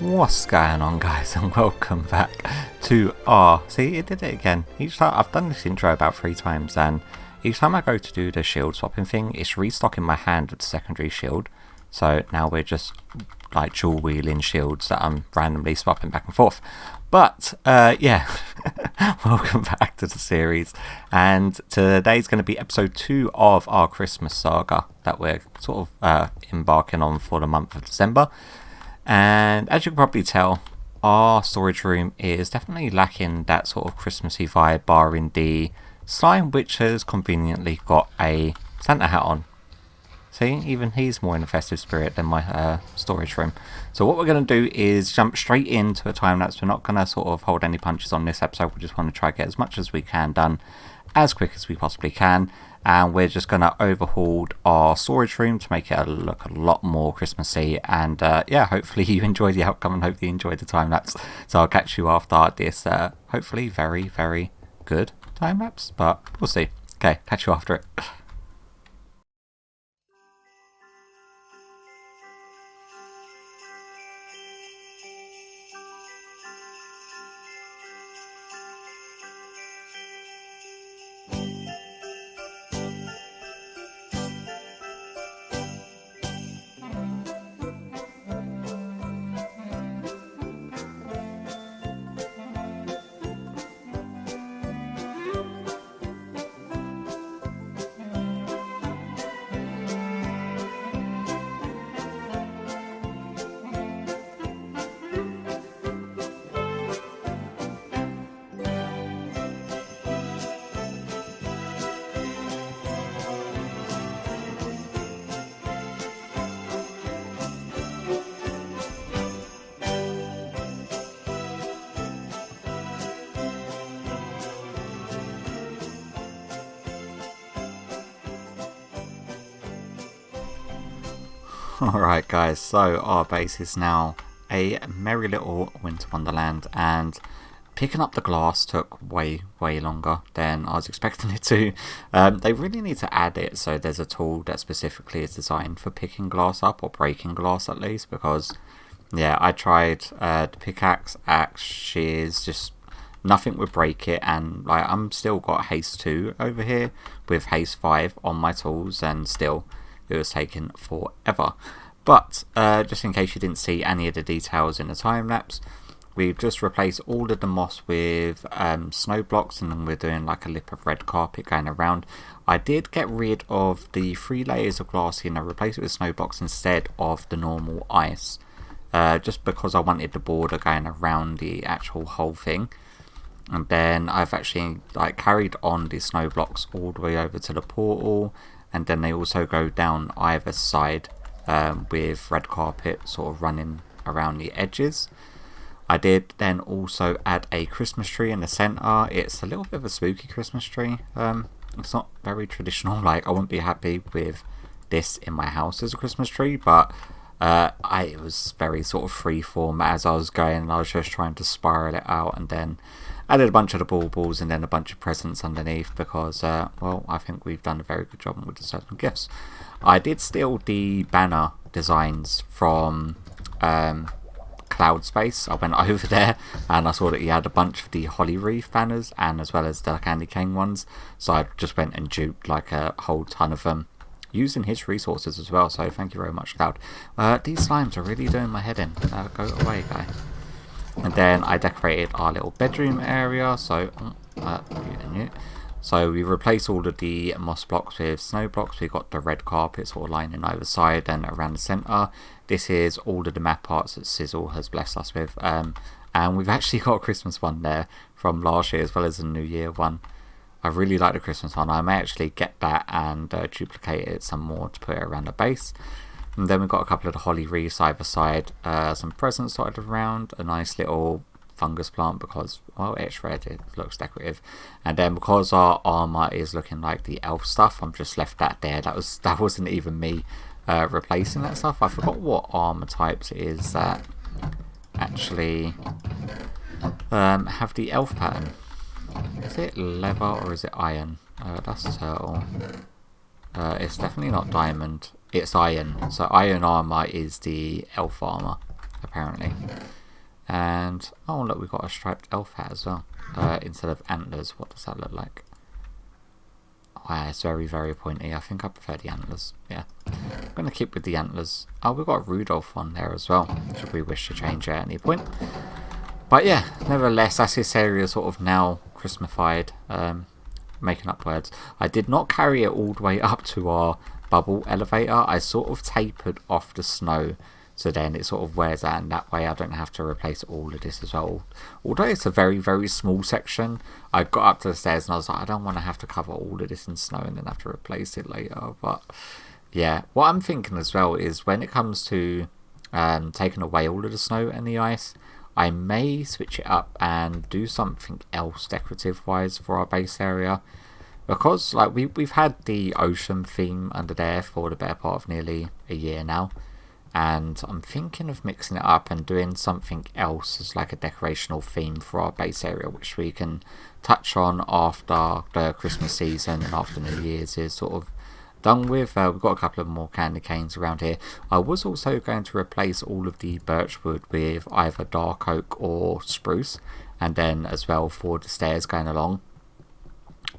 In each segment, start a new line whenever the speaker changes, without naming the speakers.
What's going on, guys, and welcome back to our... See, it did it again. Each time I've done this intro about 3 times, and each time I go to do the shield swapping thing, it's restocking my hand with the secondary shield. So now we're just like dual wheeling shields that I'm randomly swapping back and forth. But yeah, welcome back to the series, and today's going to be episode 2 of our Christmas saga that we're sort of embarking on for the month of December. And as you can probably tell, our storage room is definitely lacking that sort of Christmassy vibe, barring the slime, which has conveniently got a Santa hat on. See, even he's more in a festive spirit than my storage room. So what we're going to do is jump straight into a time lapse. We're not going to sort of hold any punches on this episode. We just want to try to get as much as we can done as quick as we possibly can. And we're just going to overhaul our storage room to make it look a lot more Christmassy. And yeah, hopefully you enjoyed the outcome and hopefully you enjoyed the time lapse. So I'll catch you after this hopefully very, very good time lapse. But we'll see. Okay, catch you after it. Alright guys, so our base is now a merry little winter wonderland, and picking up the glass took way longer than I was expecting it to. They really need to add it so there's a tool that specifically is designed for picking glass up, or breaking glass at least, because yeah, I tried the pickaxe, axe, shears, just nothing would break it. And like, I'm still got haste 2 over here with haste 5 on my tools, and still it was taking forever. But just in case you didn't see any of the details in the time lapse, we've just replaced all of the moss with snow blocks, and then we're doing like a lip of red carpet going around. I did get rid of the 3 layers of glass here and I replaced it with snow blocks instead of the normal ice, just because I wanted the border going around the actual whole thing. And then I've actually like carried on the snow blocks all the way over to the portal, and then they also go down either side with red carpet sort of running around the edges. I did then also add a Christmas tree in the centre. It's a little bit of a spooky Christmas tree. It's not very traditional. Like, I wouldn't be happy with this in my house as a Christmas tree, but it was very sort of freeform as I was going. I was just trying to spiral it out, and then added a bunch of the baubles and then a bunch of presents underneath, because well, I think we've done a very good job with the certain gifts. I did steal the banner designs from Cloud Space. I went over there and I saw that he had a bunch of the holly wreath banners, and as well as the candy cane ones, so I just went and duped like a whole ton of them using his resources as well. So thank you very much, Cloud. These slimes are really doing my head in. Go away, guy. And then I decorated our little bedroom area, so so we replaced all of the moss blocks with snow blocks. We got the red carpet sort of lining either side and around the centre. This is all of the map parts that Sizzle has blessed us with, and we've actually got a Christmas one there from last year as well as a New Year one. I really like the Christmas one. I may actually get that and duplicate it some more to put it around the base. And then we've got a couple of the holly wreaths either side, some presents dotted around, a nice little fungus plant because, well, it's red, it looks decorative. And then because our armour is looking like the elf stuff, I'm just left that there. That wasn't even me replacing that stuff. I forgot what armour types it is that actually have the elf pattern. Is it leather or is it iron? That's turtle. It's definitely not diamond. It's iron. So iron armor is the elf armor. apparently. And oh look, we've got a striped elf hat as well, instead of antlers. What does that look like? Oh, it's very, very pointy. I think I prefer the antlers. Yeah, I'm going to keep with the antlers. Oh, we've got a Rudolph one there as well, should we wish to change at any point. But yeah, nevertheless, that's this area sort of now Christmasified, making up words. I did not carry it all the way up to our bubble elevator. I sort of tapered off the snow, so then it sort of wears out, and that way I don't have to replace all of this as well. Although it's a very, very small section, I got up to the stairs and I was like, I don't want to have to cover all of this in snow and then have to replace it later. But yeah, what I'm thinking as well is when it comes to taking away all of the snow and the ice, I may switch it up and do something else decorative wise for our base area. Because like we've had the ocean theme under there for the better part of nearly a year now. And I'm thinking of mixing it up and doing something else as like a decorational theme for our base area, which we can touch on after the Christmas season and after New Year's is sort of done with. We've got a couple of more candy canes around here. I was also going to replace all of the birchwood with either dark oak or spruce, and then as well for the stairs going along.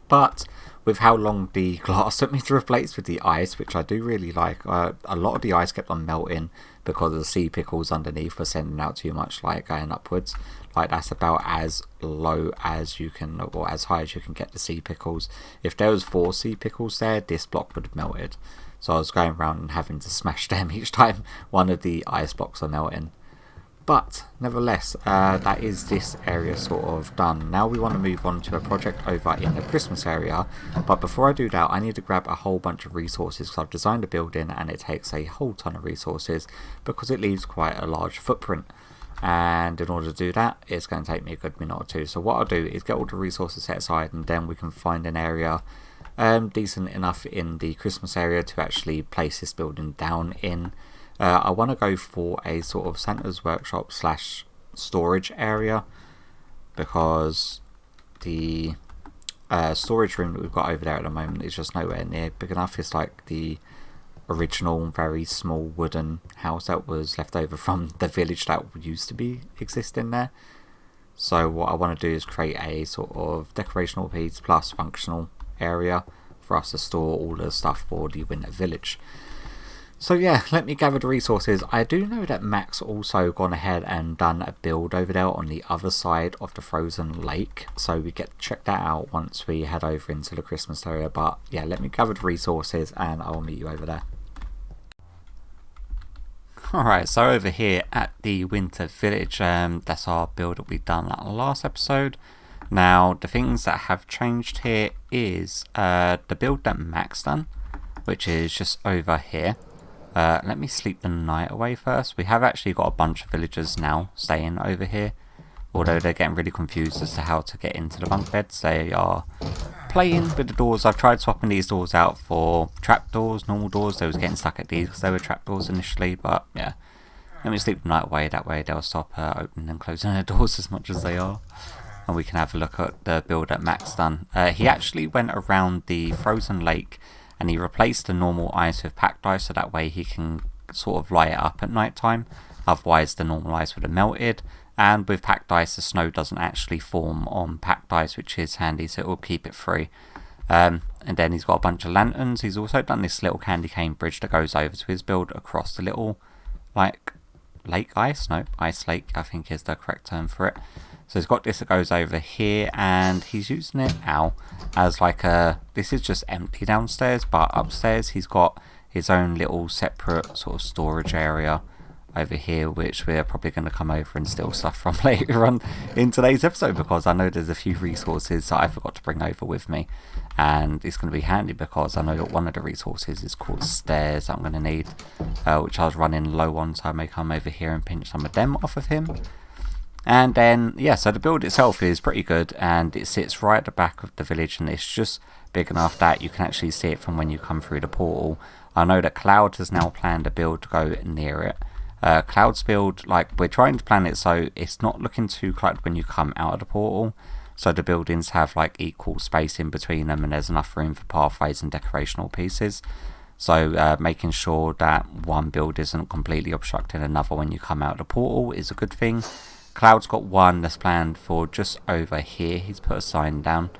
But with how long the glass took me to replace with the ice, which I do really like, a lot of the ice kept on melting because of the sea pickles underneath were sending out too much light going upwards. Like that's about as low as you can, or as high as you can get the sea pickles. If there was 4 sea pickles there, this block would have melted. So I was going around and having to smash them each time one of the ice blocks are melting. But nevertheless, that is this area sort of done. Now we want to move on to a project over in the Christmas area. But before I do that, I need to grab a whole bunch of resources because I've designed a building and it takes a whole ton of resources because it leaves quite a large footprint. And in order to do that, it's going to take me a good minute or two. So what I'll do is get all the resources set aside and then we can find an area decent enough in the Christmas area to actually place this building down in. I want to go for a sort of Santa's workshop / storage area because the storage room that we've got over there at the moment is just nowhere near big enough. It's like the original very small wooden house that was left over from the village that used to be existing there. So what I want to do is create a sort of decorational piece plus functional area for us to store all the stuff for the winter village. So yeah, let me gather the resources. I do know that Mac's also gone ahead and done a build over there on the other side of the frozen lake. So we get to check that out once we head over into the Christmas area. But yeah, let me gather the resources and I'll meet you over there. Alright, so over here at the winter village, that's our build that we've done at the last episode. Now, the things that have changed here is the build that Mac's done, which is just over here. Let me sleep the night away first. We have actually got a bunch of villagers now staying over here. Although they're getting really confused as to how to get into the bunk beds. They are playing with the doors. I've tried swapping these doors out for trapdoors, normal doors. They was getting stuck at these because they were trapdoors initially. But yeah, let me sleep the night away. That way they'll stop opening and closing their doors as much as they are. And we can have a look at the build that Mac's done. He actually went around the frozen lake and he replaced the normal ice with packed ice so that way he can sort of light it up at night time. Otherwise the normal ice would have melted. And with packed ice the snow doesn't actually form on packed ice, which is handy, so it will keep it free. And then he's got a bunch of lanterns. He's also done this little candy cane bridge that goes over to his build across the little like lake ice. No, ice lake I think is the correct term for it. So he's got this that goes over here and he's using it now as like a, this is just empty downstairs, but upstairs he's got his own little separate sort of storage area over here, which we're probably going to come over and steal stuff from later on in today's episode, because I know there's a few resources that I forgot to bring over with me, and it's going to be handy because I know that one of the resources is called stairs that I'm going to need, which I was running low on, so I may come over here and pinch some of them off of him. And then, yeah, so the build itself is pretty good, and it sits right at the back of the village, and it's just big enough that you can actually see it from when you come through the portal. I know that Clowd has now planned a build to go near it. Cloud's build, like, we're trying to plan it so it's not looking too cluttered when you come out of the portal, so the buildings have like equal space in between them and there's enough room for pathways and decorational pieces. So making sure that one build isn't completely obstructing another when you come out of the portal is a good thing. Cloud's got one that's planned for just over here. He's put a sign down.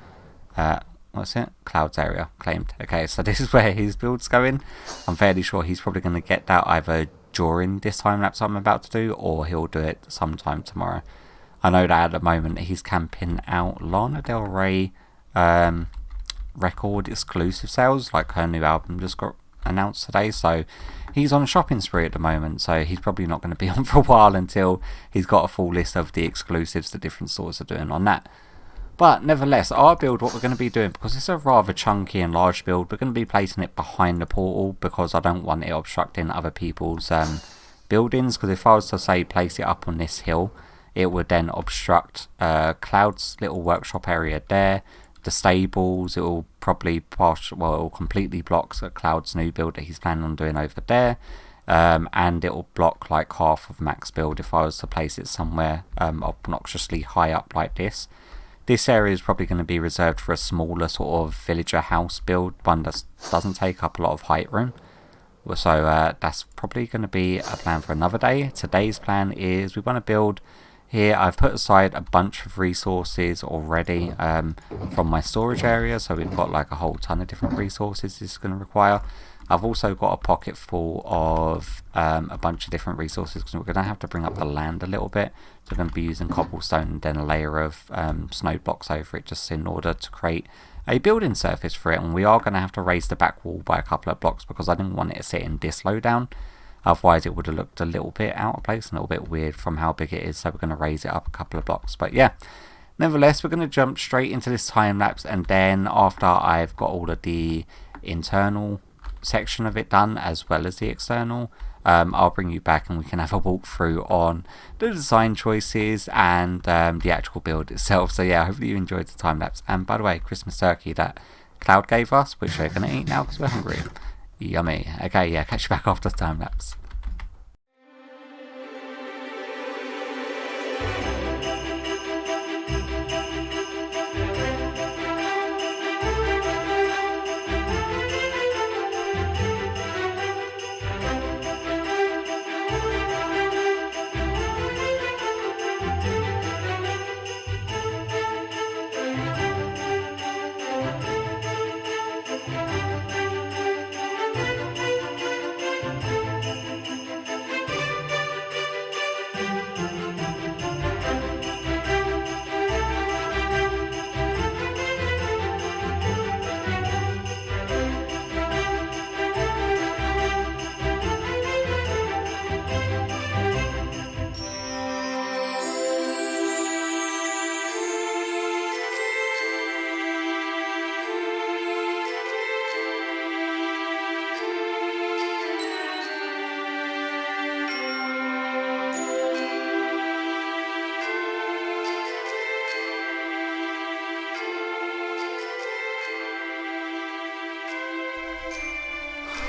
What's it? Cloud's area claimed. Okay, so this is where his build's going. I'm fairly sure he's probably going to get that either during this time lapse I'm about to do, or he'll do it sometime tomorrow. I know that at the moment he's camping out Lana Del Rey record exclusive sales, like her new album just got announced today, so he's on a shopping spree at the moment, so he's probably not going to be on for a while until he's got a full list of the exclusives the different stores are doing on that. But nevertheless, our build, what we're going to be doing, because it's a rather chunky and large build, we're going to be placing it behind the portal because I don't want it obstructing other people's buildings, because if I was to say place it up on this hill, it would then obstruct Cloud's little workshop area there, the stables. It will probably it will completely block Cloud's new build that he's planning on doing over there, and it will block like half of Mac's build if I was to place it somewhere obnoxiously high up like this. This area is probably going to be reserved for a smaller sort of villager house build, one that doesn't take up a lot of height room. So that's probably going to be a plan for another day. Today's plan is we want to build here. I've put aside a bunch of resources already from my storage area, so we've got like a whole ton of different resources this is going to require. I've also got a pocket full of a bunch of different resources because we're going to have to bring up the land a little bit. So we're going to be using cobblestone and then a layer of snow blocks over it just in order to create a building surface for it. And we are going to have to raise the back wall by a couple of blocks because I didn't want it to sit in this low down. Otherwise it would have looked a little bit out of place and a little bit weird from how big it is. So we're going to raise it up a couple of blocks. But yeah, nevertheless, we're going to jump straight into this time lapse, and then after I've got all of the internal section of it done as well as the external, I'll bring you back and we can have a walkthrough on the design choices and the actual build itself. So yeah, hopefully you enjoyed the time lapse. And by the way, Christmas turkey that Cloud gave us, which we're going to eat now because we're hungry. Yummy. Okay, yeah, catch you back after the time lapse.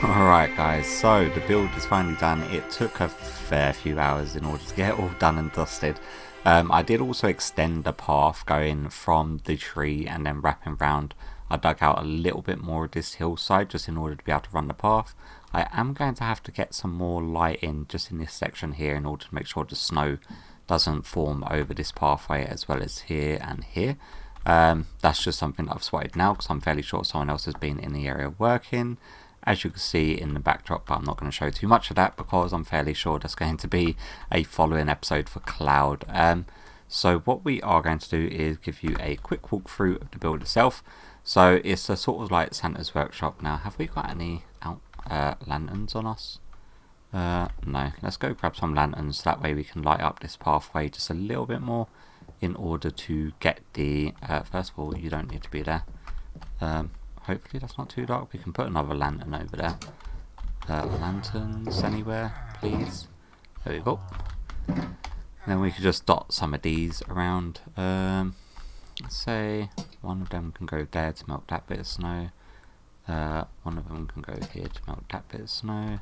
Alright guys, so the build is finally done. It took a fair few hours in order to get it all done and dusted. I did also extend the path going from the tree and then wrapping round. I dug out a little bit more of this hillside just in order to be able to run the path. I am going to have to get some more light in just in this section here in order to make sure the snow doesn't form over this pathway as well as here and here. That's just something that I've spotted now because I'm fairly sure someone else has been in the area working, as you can see in the backdrop, but I'm not going to show too much of that because I'm fairly sure that's going to be a following episode for Cloud. So what we are going to do is give you a quick walkthrough of the build itself. So it's a sort of like Santa's workshop. Now, have we got any lanterns on us? No, let's go grab some lanterns, that way we can light up this pathway just a little bit more in order to get the, first of all, you don't need to be there. Hopefully that's not too dark. We can put another lantern over there. Lanterns anywhere, please. There we go. Then we could just dot some of these around. Let's say one of them can go there to melt that bit of snow. One of them can go here to melt that bit of snow.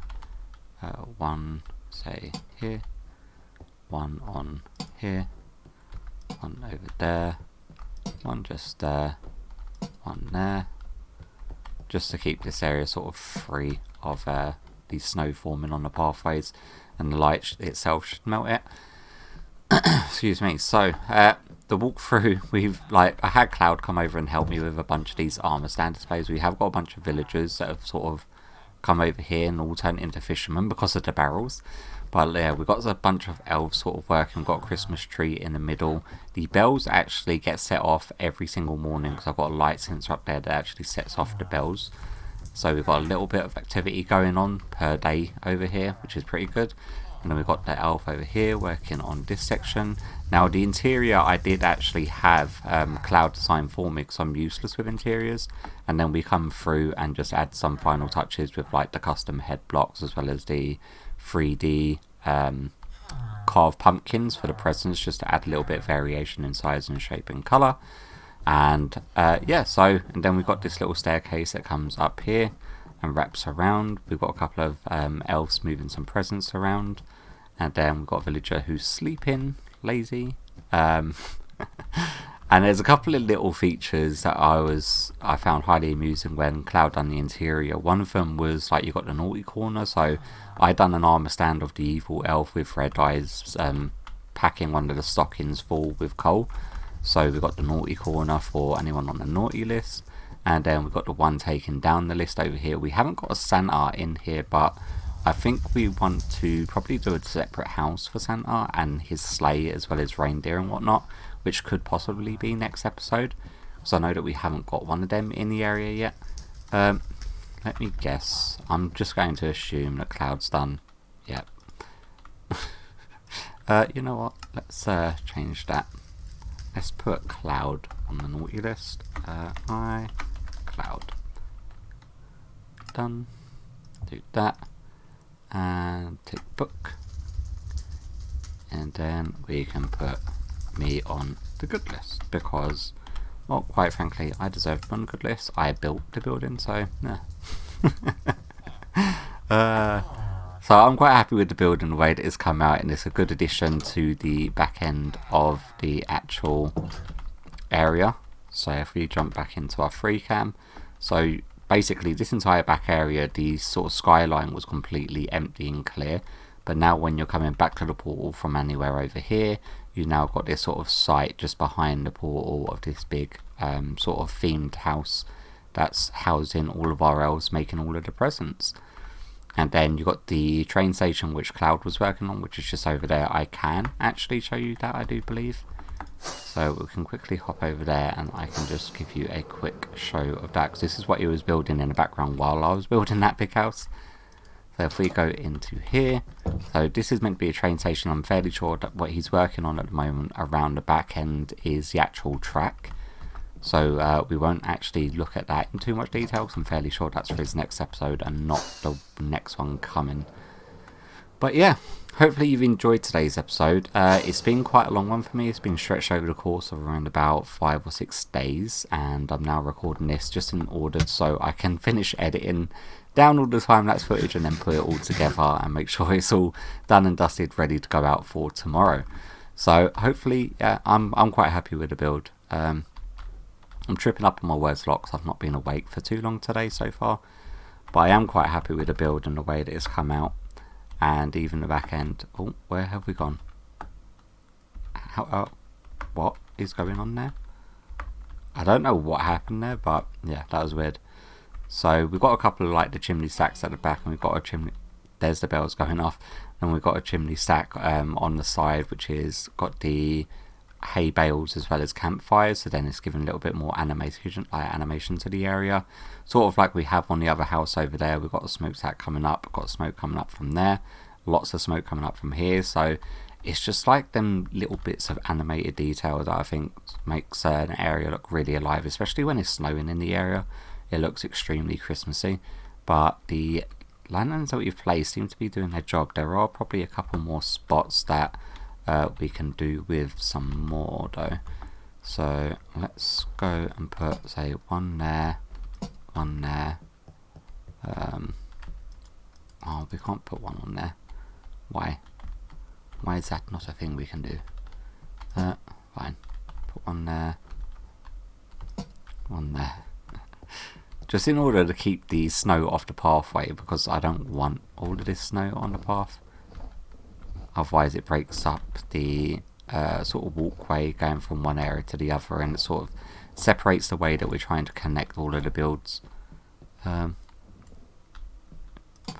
One, say, here. One on here. One over there. One just there. One there. Just to keep this area sort of free of the snow forming on the pathways, and the light itself should melt it. Excuse me. So the walkthrough, I had Cloud come over and help me with a bunch of these armor stand displays. We have got a bunch of villagers that have sort of come over here and all turned into fishermen because of the barrels. But yeah, we've got a bunch of elves sort of working. We've got a Christmas tree in the middle. The bells actually get set off every single morning because I've got a light sensor up there that actually sets off the bells. So we've got a little bit of activity going on per day over here, which is pretty good. And then we've got the elf over here working on this section. Now the interior I did actually have Cloud design for me because I'm useless with interiors. And then we come through and just add some final touches with like the custom head blocks as well as the 3D carved pumpkins for the presents, just to add a little bit of variation in size and shape and colour. And yeah, and then we've got this little staircase that comes up here and wraps around. We've got a couple of elves moving some presents around, and then we've got a villager who's sleeping, lazy. And there's a couple of little features that I found highly amusing when Cloud done the interior. One of them was like you got the naughty corner, so I done an armor stand of the evil elf with red eyes packing one of the stockings full with coal. So we've got the naughty corner for anyone on the naughty list, and then we've got the one taking down the list over here. We haven't got a Santa in here, but I think we want to probably do a separate house for Santa and his sleigh as well as reindeer and whatnot, which could possibly be next episode, because I know that we haven't got one of them in the area yet. Let me guess. I'm just going to assume that Cloud's done. Yep. You know what? Let's change that. Let's put Cloud on the naughty list. Cloud. Done. Do that. And tick book. And then we can put me on the good list because, well, quite frankly, I deserve to be on the good list. I built the building, so yeah. So I'm quite happy with the building, the way that it's come out, and it's a good addition to the back end of the actual area. So if we jump back into our free cam, so basically this entire back area, the sort of skyline was completely empty and clear, but now when you're coming back to the portal from anywhere over here, you now got this sort of site just behind the portal of this big sort of themed house that's housing all of our elves, making all of the presents. And then you got the train station which Cloud was working on, which is just over there. I can actually show you that, I do believe. So we can quickly hop over there and I can just give you a quick show of that, because this is what he was building in the background while I was building that big house. So if we go into here, so this is meant to be a train station. I'm fairly sure that what he's working on at the moment around the back end is the actual track. So we won't actually look at that in too much detail, because I'm fairly sure that's for his next episode and not the next one coming. But yeah, hopefully you've enjoyed today's episode. It's been quite a long one for me. It's been stretched over the course of around about 5 or 6 days, and I'm now recording this just in order so I can finish editing down all the time-lapse footage and then put it all together and make sure it's all done and dusted, ready to go out for tomorrow. So hopefully, I'm quite happy with the build. I'm tripping up on my words a lot because I've not been awake for too long today so far, but I am quite happy with the build and the way that it's come out, and even the back end. Oh, where have we gone? What is going on there? I don't know what happened there, but yeah, that was weird. So we've got a couple of like the chimney stacks at the back, and we've got a chimney. There's the bells going off, and we've got a chimney stack on the side, which is got the hay bales as well as campfires, so then it's giving a little bit more animation to the area, sort of like we have on the other house over there. We've got a smokestack coming up, got smoke coming up from there, lots of smoke coming up from here, so it's just like them little bits of animated detail that I think makes an area look really alive, especially when it's snowing in the area. It looks extremely Christmassy, but the lanterns that we've placed seem to be doing their job. There are probably a couple more spots that we can do with some more though. So let's go and put, say, one there, one there. Oh, we can't put one on there. Why? Why is that not a thing we can do? Fine. Put one there. One there. just in order to keep the snow off the pathway, because I don't want all of this snow on the path. Otherwise it breaks up the sort of walkway going from one area to the other, and it sort of separates the way that we're trying to connect all of the builds. Fine,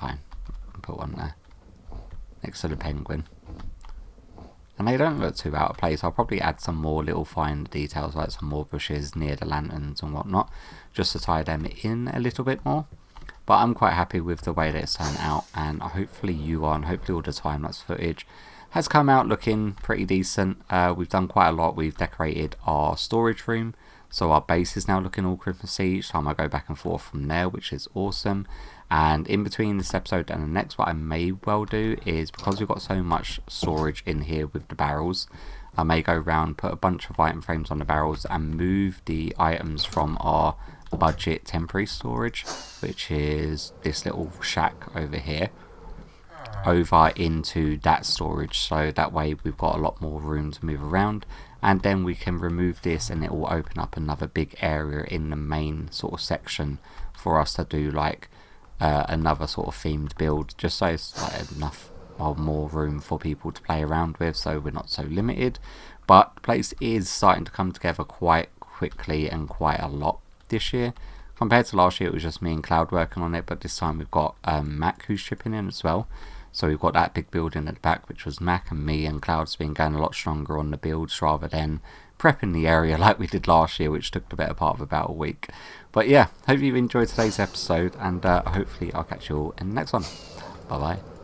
I'll put one there next to the penguin. And they don't look too out of place. I'll probably add some more little fine details, like some more bushes near the lanterns and whatnot, just to tie them in a little bit more. But I'm quite happy with the way that it's turned out, and hopefully you are, and hopefully all the time-lapse footage has come out looking pretty decent. We've done quite a lot. We've decorated our storage room, so our base is now looking all Christmassy each time I go back and forth from there, which is awesome. And in between this episode and the next, what I may well do is, because we've got so much storage in here with the barrels, I may go around, put a bunch of item frames on the barrels and move the items from our budget temporary storage, which is this little shack over here, over into that storage, so that way we've got a lot more room to move around. And then we can remove this and it will open up another big area in the main sort of section for us to do like another sort of themed build, just so it's like enough more room for people to play around with, so we're not so limited. But the place is starting to come together quite quickly and quite a lot this year. Compared to last year, it was just me and Cloud working on it, but this time we've got Mac who's chipping in as well. So we've got that big building at the back, which was Mac, and me and Cloud's been going a lot stronger on the builds rather than prepping the area like we did last year, which took the better part of about a week. But yeah, hope you've enjoyed today's episode, and hopefully I'll catch you all in the next one. Bye bye.